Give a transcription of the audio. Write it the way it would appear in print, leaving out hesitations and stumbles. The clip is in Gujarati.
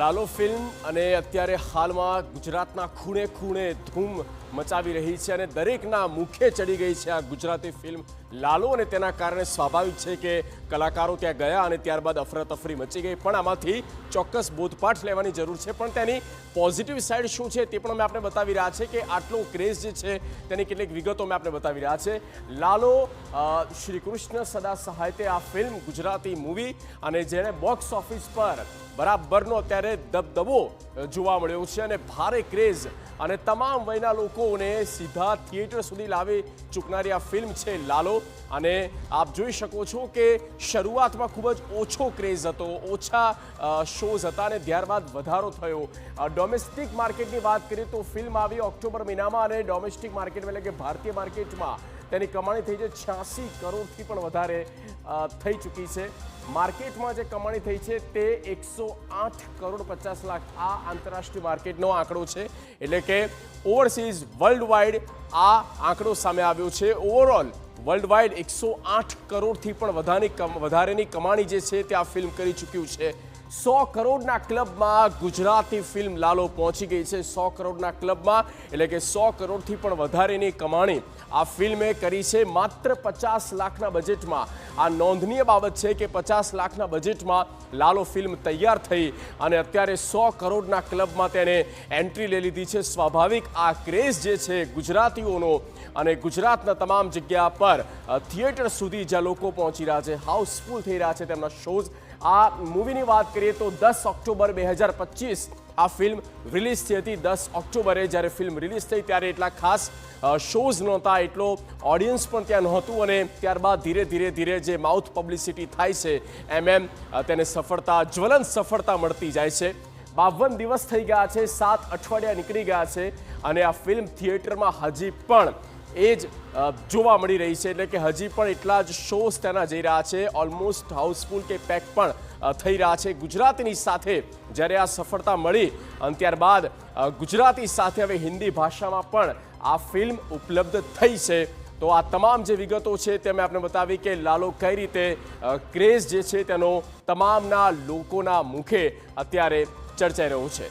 લાલો ફિલ્મ અને અત્યારે હાલમાં ગુજરાતના ખૂણે ખૂણે ધૂમ મચાવી રહી છે અને દરેકના મુખે ચડી ગઈ છે આ ગુજરાતી ફિલ્મ લાલો અને તેના કારણે સ્વાભાવિક છે કે કલાકારો ત્યાં ગયા અને ત્યારબાદ અફરાતફરી મચી ગઈ પણ આમાંથી ચોક્કસ બોધપાઠ લેવાની જરૂર છે પણ તેની પોઝિટિવ સાઈડ શું છે તે પણ અમે આપણે બતાવી રહ્યા છે કે આટલો ક્રેઝ જે છે તેની કેટલીક વિગતો અમે આપણે બતાવી રહ્યા છે લાલો શ્રી કૃષ્ણ સદા સહાયતે આ ફિલ્મ ગુજરાતી મૂવી અને જેણે બોક્સ ઓફિસ પર બરાબરનો અત્યારે દબદબો જોવા મળ્યો છે અને ભારે ક્રેઝ અને તમામ વયના લોકોને સીધા થિયેટર સુધી લાવી ચૂકનારી આ ફિલ્મ છે લાલો અને આપ જોઈ શકો છો કે શરૂઆતમાં ખૂબ જ ઓછો ક્રેઝ હતો, ઓછા શોઝ હતા અને ત્યારબાદ વધારો થયો. ડોમેસ્ટિક માર્કેટની વાત કરીએ તો ફિલ્મ આવી ઓક્ટોબર મહિનામાં અને ડોમેસ્ટિક માર્કેટમાં એટલે કે ભારતીય માર્કેટમાં તેની કમાણી થઈ છે 86 કરોડથી પણ વધારે થઈ ચૂકી છે. માર્કેટમાં જે કમાણી થઈ છે તે 108 કરોડ 50 લાખ આ આંતરરાષ્ટ્રીય માર્કેટનો આંકડો છે એટલે કે ઓવરસીઝ વર્લ્ડ વાઇડ આ આંકડો સામે આવ્યો છે. ઓવરઓલ વર્લ્ડ વાઇડ 108 કરોડથી પણ વધારેની કમાણી જે છે તે આ ફિલ્મ કરી ચૂક્યું છે. 100 કરોડના ક્લબમાં ગુજરાતી ફિલ્મ લાલો પહોંચી ગઈ છે. 100 કરોડના ક્લબમાં એટલે કે 100 કરોડથી પણ વધારેની કમાણી આ ફિલ્મે કરી છે માત્ર 50 લાખના બજેટમાં. આ નોંધનીય બાબત છે કે 50 લાખના બજેટમાં લાલો ફિલ્મ તૈયાર થઈ અને અત્યારે 100 કરોડના ક્લબમાં તેને એન્ટ્રી લઈ લીધી છે. સ્વાભાવિક આ ક્રેઝ જે છે ગુજરાતીઓનો અને ગુજરાતના તમામ જગ્યા પર થિયેટર સુધી જ્યાં લોકો પહોંચી રહ્યા છે, હાઉસફુલ થઈ રહ્યા છે તેમના શોઝ. આ મૂવીની વાત કરીએ તો 10 ઓક્ટોબર 2025 આ ફિલ્મ રિલીઝ થઈ હતી. 10 ઓક્ટોબરે જ્યારે ફિલ્મ રિલીઝ થઈ ત્યારે એટલા ખાસ શોઝ નહોતા, એટલો ઓડિયન્સ પણ ત્યાં નહોતું અને ત્યારબાદ ધીરે ધીરે જે માઉથ પબ્લિસિટી થાય છે એમ તેને સફળતા, જ્વલંત સફળતા મળતી જાય છે. 52 દિવસ થઈ ગયા છે, 7 અઠવાડિયા નીકળી ગયા છે અને આ ફિલ્મ થિયેટરમાં હજી પણ એ જ જોવા મળી રહી છે એટલે કે હજી પણ એટલા જ શોઝ તેના જઈ રહ્યા છે. ઓલમોસ્ટ હાઉસફુલ કે પેક પણ થઈ રહ્યા છે. ગુજરાતીની સાથે જ્યારે આ સફળતા મળી અને ત્યારબાદ ગુજરાતી સાથે હવે હિન્દી ભાષામાં પણ આ ફિલ્મ ઉપલબ્ધ થઈ છે. તો આ તમામ જે વિગતો છે તે મેં આપણે બતાવી કે લાલો કઈ રીતે ક્રેઝ જે છે તેનો તમામના લોકોના મુખે અત્યારે ચર્ચાઈ રહ્યો છે.